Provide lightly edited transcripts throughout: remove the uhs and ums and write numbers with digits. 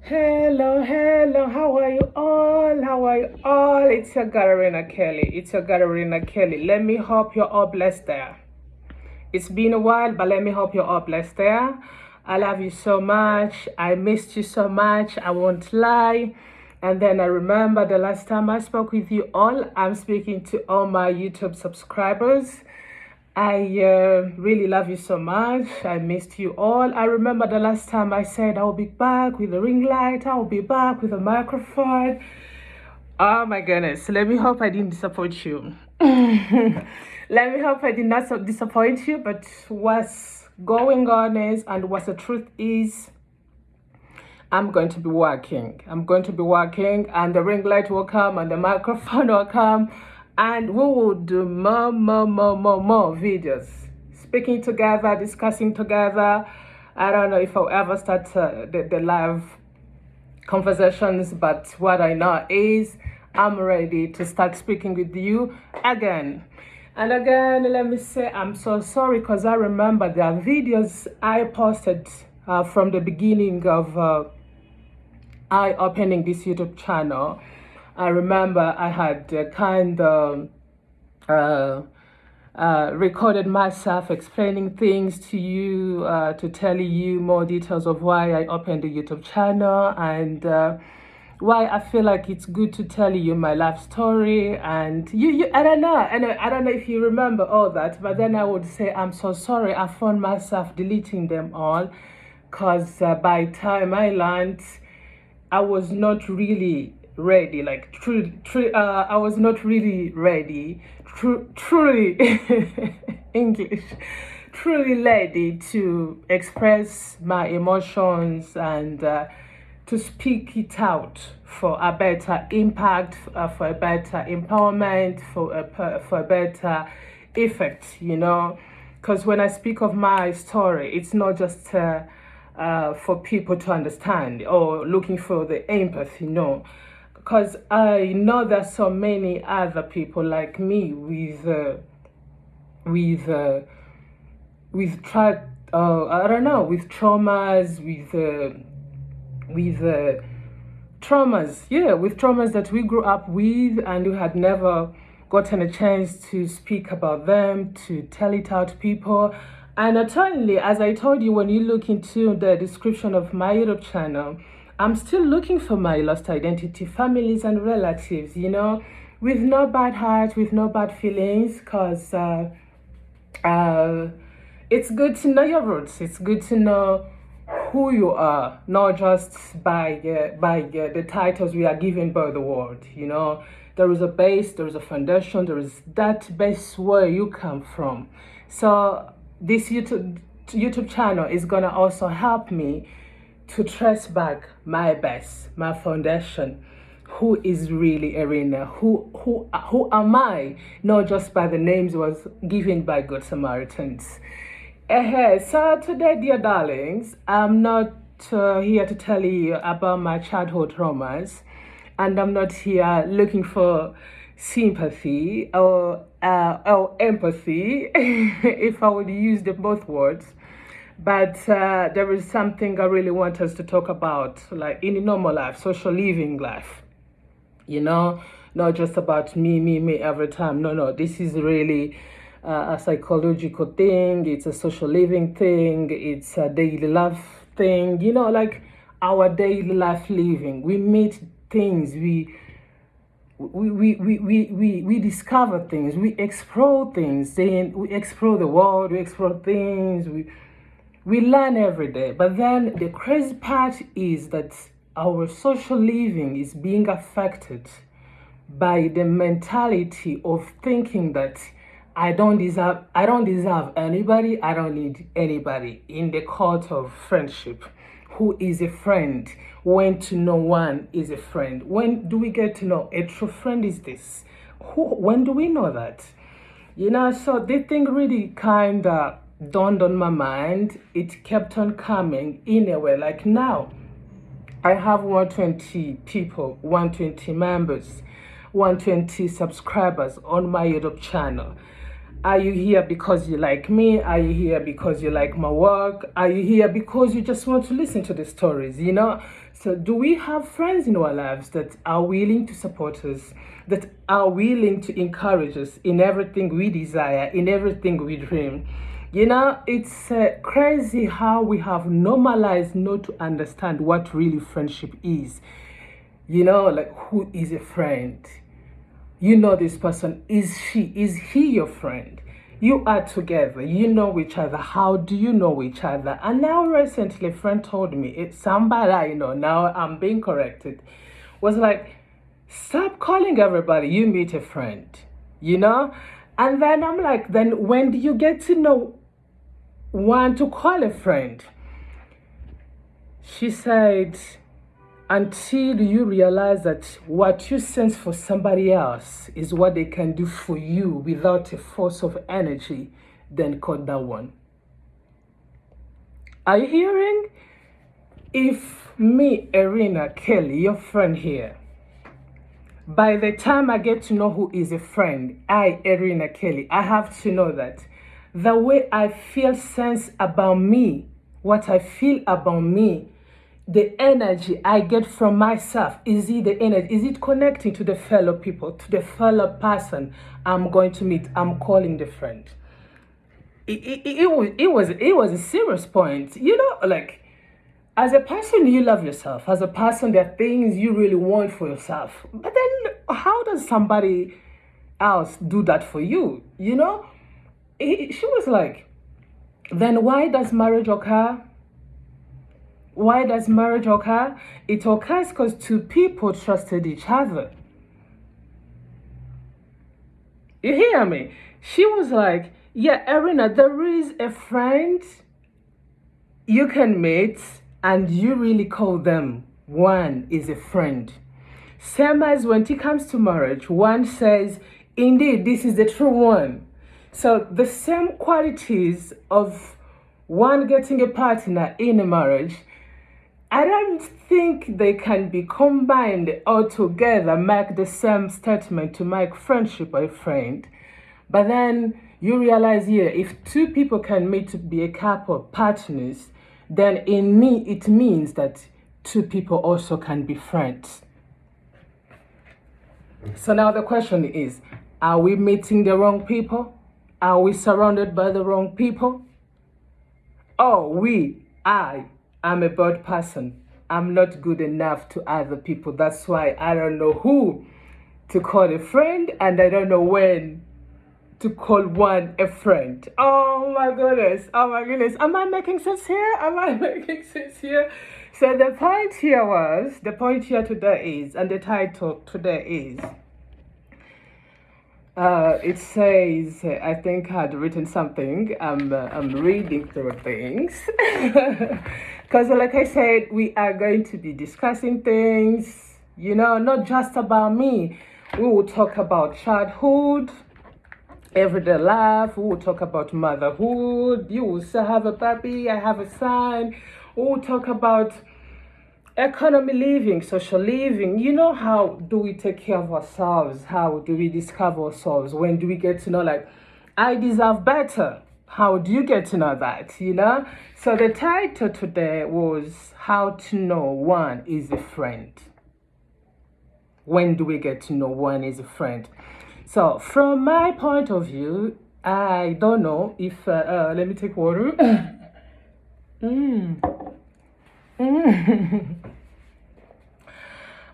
Hello, hello, how are you all? How are you all? It's your Gatarina Kelly. It's your Gatarina Kelly. Let me hope you're all blessed there. It's been a while, but let me hope you're all blessed there. I love you so much. I missed you so much. I won't lie. And then I remember the last time I spoke with you all, I'm speaking to all my YouTube subscribers. I really love you so much. I missed you all. I remember the last time I said I'll be back with a ring light. I'll be back with a microphone. Oh my goodness. Let me hope I didn't disappoint you. Let me hope I did not disappoint you. But what's going on is, and what the truth is, I'm going to be working. I'm going to be working, and the ring light will come, and the microphone will come, and we will do more videos, speaking together, discussing together. I don't know if I'll ever start the live conversations, but what I know is I'm ready to start speaking with you again. And again, let me say I'm so sorry, because I remember there are videos I posted from the beginning of I opening this YouTube channel. I remember I had recorded myself explaining things to you, to tell you more details of why I opened the YouTube channel, and why I feel like it's good to tell you my life story. And you I don't know, and I don't know if you remember all that, but then I would say I'm so sorry. I found myself deleting them all, because by the time I learned, I was not really ready, like I was not really ready, truly English, truly ready to express my emotions, and to speak it out for a better impact, for a better empowerment, for a better effect, because when I speak of my story, it's not just for people to understand or looking for the empathy, no, because I know there's so many other people like me with I don't know, with traumas, with traumas, yeah, with traumas that we grew up with, and we had never gotten a chance to speak about them, to tell it out to people. And not only, as I told you, when you look into the description of my YouTube channel, I'm still looking for my lost identity families and relatives, with no bad heart, with no bad feelings, because it's good to know your roots. It's good to know who you are, not just by the titles we are given by the world. There is a base, there is a foundation, there is that base where you come from. So this YouTube channel is gonna also help me to trace back my base, my foundation. Who is really Irina? Who am I? Not just by the names was given by Good Samaritans. So today, dear darlings, I'm not here to tell you about my childhood traumas, and I'm not here looking for sympathy or empathy, if I would use the both words. But there is something I really want us to talk about, like in a normal life, social living life. Not just about me every time. No, this is really a psychological thing. It's a social living thing. It's a daily life thing. Like our daily life living. We meet things. We discover things. We explore things. Then we explore the world. We explore things. We learn every day. But then the crazy part is that our social living is being affected by the mentality of thinking that I don't deserve anybody, I don't need anybody, in the court of friendship. Who is a friend? When to know one is a friend? When do we get to know a true friend is this? When do we know that? So the thing really kind of dawned on my mind. It kept on coming in a way. Like now, I have 120 people, 120 members, 120 subscribers on my YouTube channel. Are you here because you like me? Are you here because you like my work? Are you here because you just want to listen to the stories, you know? So do we have friends in our lives that are willing to support us, that are willing to encourage us in everything we desire, in everything we dream? You know, it's crazy how we have normalized not to understand what really friendship is. You know, like, who is a friend? You know this person. Is he your friend? You are together, you know each other. How do you know each other? And now recently a friend told me, it's somebody I know, now I'm being corrected, was like, stop calling everybody you meet a friend, you know? And then I'm like, then when do you get to know one to call a friend? She said, until you realize that what you sense for somebody else is what they can do for you without a force of energy, then call that one. Are you hearing? If me, Irina Kelly, your friend here, by the time I get to know who is a friend, I, Irina Kelly, I have to know that the way I feel sense about me, what I feel about me, the energy I get from myself, is it the energy? Is it connecting to the fellow people, to the fellow person I'm going to meet? I'm calling the friend. It was a serious point. You know, like, as a person, you love yourself. As a person, there are things you really want for yourself. But then, how does somebody else do that for you? You know, she was like, then why does marriage occur? Why does marriage occur? It occurs because two people trusted each other. You hear me? She was like, yeah, Irina, there is a friend you can meet and you really call them one is a friend. Same as when it comes to marriage, one says, indeed, this is the true one. So the same qualities of one getting a partner in a marriage, I don't think they can be combined all together, make the same statement to make friendship a friend. But then you realize here, if two people can meet to be a couple partners, then in me it means that two people also can be friends. So now the question is, are we meeting the wrong people? Are we surrounded by the wrong people? Oh, I'm a bad person. I'm not good enough to other people. That's why I don't know who to call a friend and I don't know when to call one a friend. Oh my goodness. Oh my goodness. Am I making sense here? Am I making sense here? So the point here today is, and the title today is, it says, I think I had written something. I'm reading through things. Because like I said, we are going to be discussing things, you know, not just about me. We will talk about childhood, everyday life. We will talk about motherhood. You will still have a baby, I have a son. We will talk about economy living, social living. You know, how do we take care of ourselves? How do we discover ourselves? When do we get to know, like, I deserve better? How do you get to know that, you know? So the title today was how to know one is a friend. When do we get to know one is a friend? So from my point of view, I don't know if, let me take water.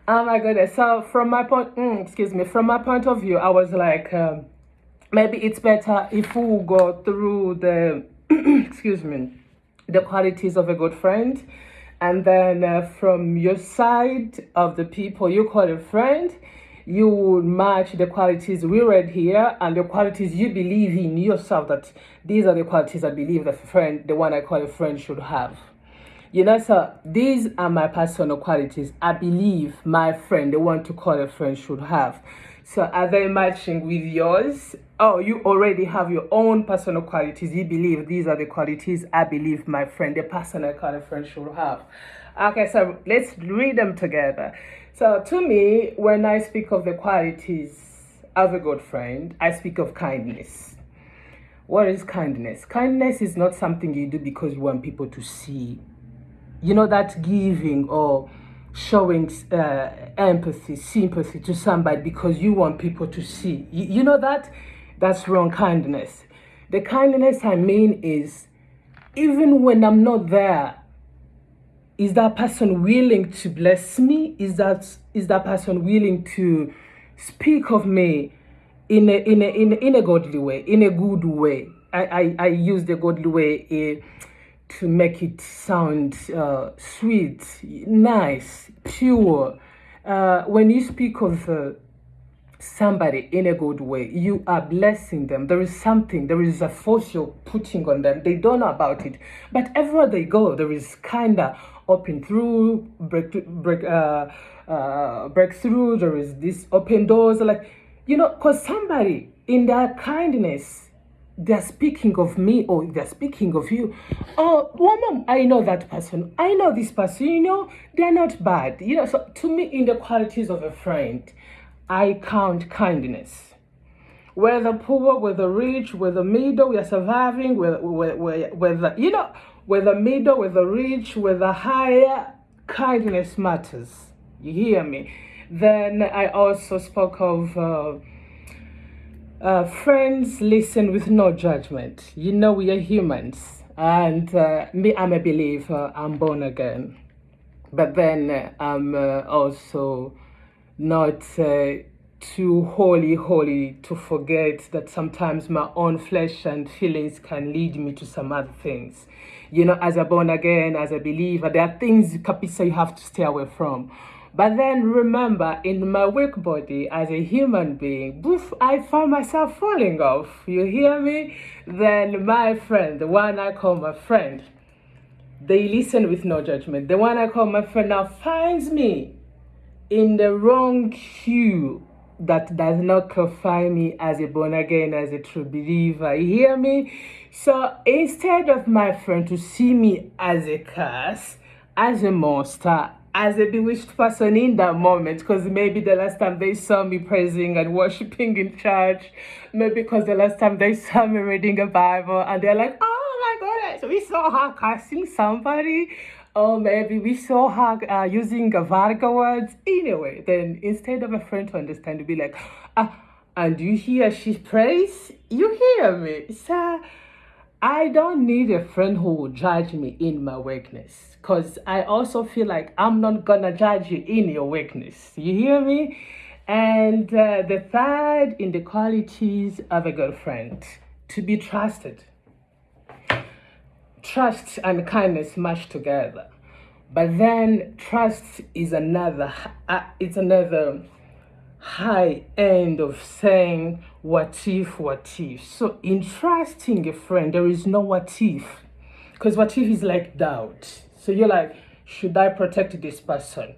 Oh my goodness. So from my from my point of view, I was like, maybe it's better if we will go through the, the qualities of a good friend. And then from your side of the people you call a friend, you will match the qualities we read here and the qualities you believe in yourself, that these are the qualities I believe that the one I call a friend should have. You know, so these are my personal qualities I believe my friend, the one to call a friend, should have. So are they matching with yours? Oh, you already have your own personal qualities. You believe these are the qualities I believe my friend, the person I call a friend, should have. Okay, so let's read them together. So to me, when I speak of the qualities of a good friend, I speak of kindness. What is kindness? Kindness is not something you do because you want people to see. You know, that giving or showing empathy, sympathy to somebody because you want people to see. You know that? That's wrong kindness. The kindness I mean is, even when I'm not there, is that person willing to bless me? Is that person willing to speak of me in a godly way, in a good way? I use the godly way to make it sound sweet, nice, pure. When you speak of somebody in a good way, you are blessing them. There is a force you're putting on them. They don't know about it, but everywhere they go, there is kind of open through, breakthrough. There is this open doors, like, because somebody in their kindness, they're speaking of me or they're speaking of you. Oh, woman, I know that person. I know this person, they're not bad. So to me, in the qualities of a friend, I count kindness. Whether poor, whether rich, whether middle, we are surviving, whether middle, whether rich, whether higher, kindness matters. You hear me? Then I also spoke of friends listen with no judgment. We are humans. And me, I'm a believer, I'm born again. But then I'm also not too holy to forget that sometimes my own flesh and feelings can lead me to some other things. As a born again, as a believer, there are things, Kapisa, you have to stay away from. But then remember, in my weak body, as a human being, boof, I found myself falling off. You hear me? Then my friend, the one I call my friend, they listen with no judgment. The one I call my friend now finds me in the wrong queue that does not qualify me as a born again, as a true believer. You hear me? So instead of my friend to see me as a curse, as a monster, as a bewitched person in that moment, because maybe the last time they saw me praising and worshiping in church, maybe because the last time they saw me reading a Bible and they're like, oh my goodness, we saw her cursing somebody, or maybe we saw her using vulgar words. Anyway, then instead of a friend to understand, to be like, and you hear she prays, you hear me. So I don't need a friend who will judge me in my weakness, because I also feel like I'm not gonna judge you in your weakness. You hear me? And the third in the qualities of a good friend, to be trusted. Trust and kindness match together, but then trust is another high end of saying what if. So in trusting a friend, there is no what if, because what if is like doubt. So you're like, should I protect this person?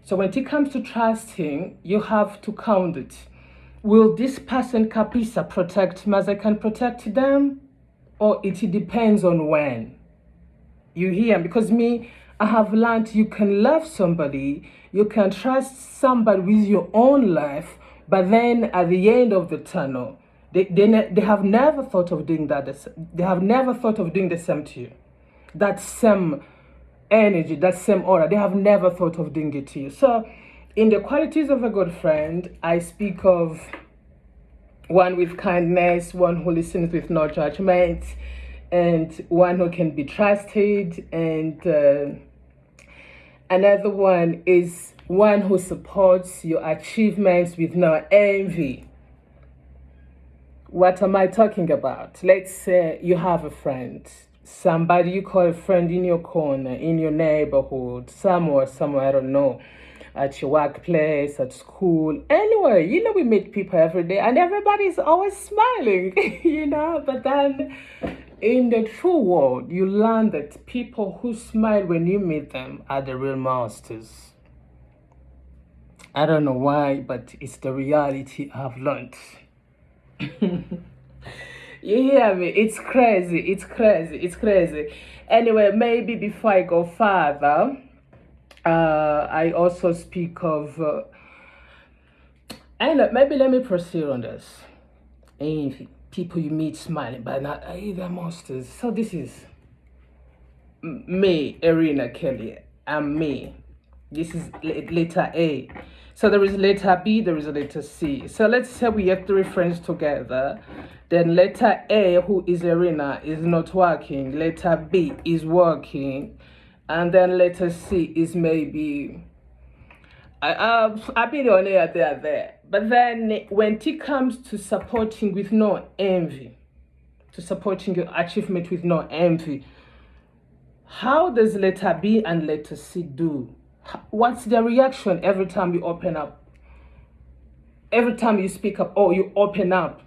So when it comes to trusting, you have to count it. Will this person, Kapisa, protect me as I can protect them? Or it depends on when. You hear? Because me, I have learned you can love somebody, you can trust somebody with your own life, but then at the end of the tunnel, they have never thought of doing that. They have never thought of doing the same to you. That same energy, that same aura, they have never thought of doing it to you. So in the qualities of a good friend, I speak of one with kindness, one who listens with no judgment, and one who can be trusted. And another one is one who supports your achievements with no envy. What am I talking about? Let's say you have a friend, somebody you call a friend in your corner, in your neighborhood, somewhere, I don't know, at your workplace, at school, anywhere. We meet people every day and everybody's always smiling, but then in the true world, you learn that people who smile when you meet them are the real monsters. I don't know why, but it's the reality I've learned. You hear me? It's crazy. Anyway, maybe before I go further, I also speak of, and maybe let me proceed on this. Envy. people you meet smiling, but not they're monsters. So this is me, Irina Kelly. I'm me. This is letter A. So there is letter B, there is a letter C. So let's say we have 3 friends together. Then letter A, who is Irina, is not working. Letter B is working. And then letter C is maybe I been on air there. But then when it comes to supporting with no envy, to supporting your achievement with no envy, how does letter B and letter C do? What's their reaction every time you open up? Every time you speak up or you open up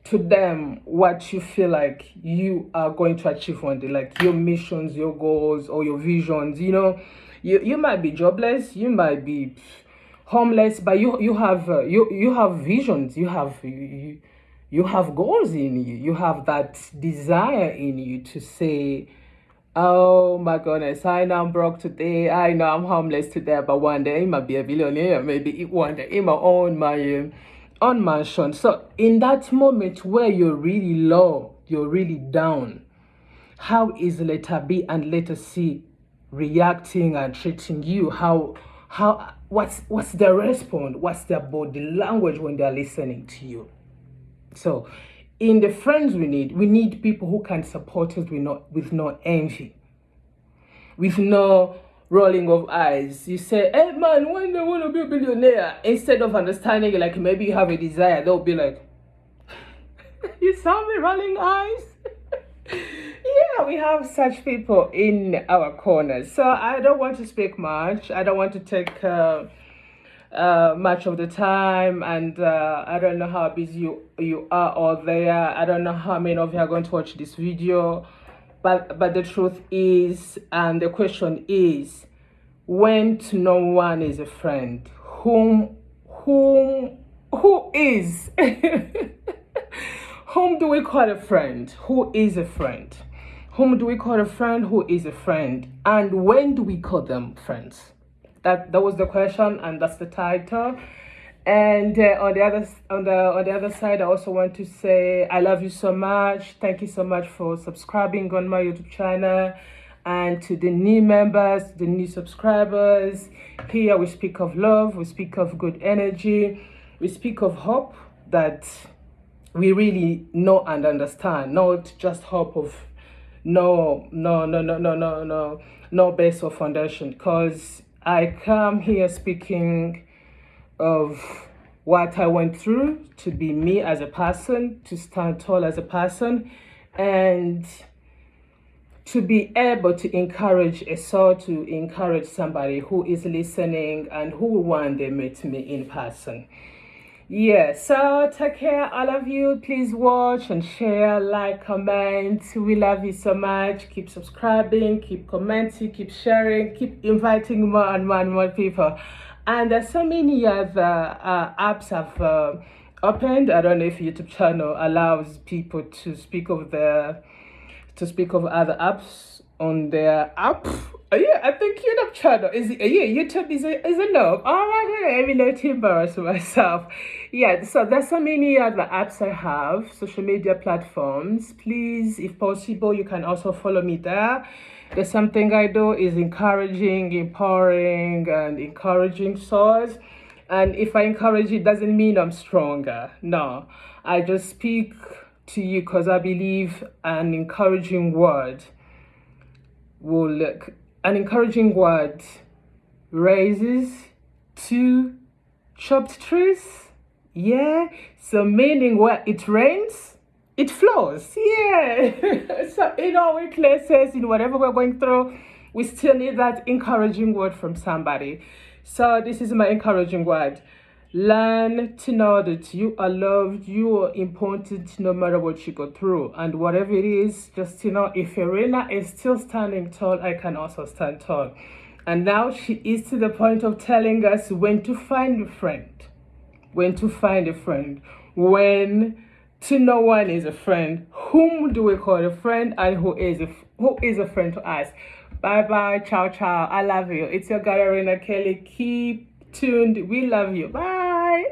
to them what you feel like you are going to achieve one day, like your missions, your goals, or your visions. You know, you might be jobless, you might be homeless, but you have visions, you have goals in you, you have that desire in you to say, oh my goodness, I know I'm broke today, I know I'm homeless today, but one day I might be a billionaire, maybe one day I might own my own mansion. So in that moment where you're really low, you're really down, how is letter B and letter C reacting and treating you? What's their response? What's their body language when they're listening to you? So in the friends we need people who can support us with no envy, with no rolling of eyes. You say, hey man, one day I want to be a billionaire. Instead of understanding, like maybe you have a desire, they'll be like, you saw me rolling eyes? Yeah, we have such people in our corners. So I don't want to speak much. I don't want to take much of the time, and I don't know how busy you are all there. I don't know how many of you are going to watch this video, but the truth is, and the question is, when to know one is a friend, who is whom do we call a friend? Who is a friend? Whom do we call a friend? Who is a friend? And when do we call them friends? That was the question, and that's the title. And on the other side, I also want to say I love you so much. Thank you so much for subscribing on my YouTube channel, and to the new members, the new subscribers. Here we speak of love, we speak of good energy, we speak of hope that we really know and understand, not just hope of no base or foundation. Because I come here speaking of what I went through, to be me as a person, to stand tall as a person, and to be able to encourage a soul, to encourage somebody who is listening and who will one day meet me in person. Yeah, so take care, all of you. Please watch and share, like, comment. We love you so much. Keep subscribing, keep commenting, keep sharing, keep inviting more and more and more people. And there's so many other apps I've opened. I don't know if YouTube channel allows people to speak of other apps on their app. Yeah, I think YouTube channel is YouTube is a no. Oh my god, I'm not embarrassed myself. Yeah, so there's so many other apps I have, social media platforms. Please, if possible, you can also follow me there. There's something I do is encouraging, empowering, and encouraging souls. And if I encourage, it doesn't mean I'm stronger. No, I just speak to you because I believe an encouraging word raises 2 chopped trees. Yeah, so meaning where it rains, it flows. Yeah. So in our weaknesses, in whatever we're going through, we still need that encouraging word from somebody. So this is my encouraging word. Learn to know that you are loved, you are important no matter what you go through. And whatever it is, just if Irina is still standing tall, I can also stand tall. And now she is to the point of telling us when to find a friend. When to find a friend. When to know one is a friend. Whom do we call a friend, and who is a friend to us? Bye bye, ciao ciao. I love you. It's your girl Irina Kelly. Keep tuned. We love you. Bye.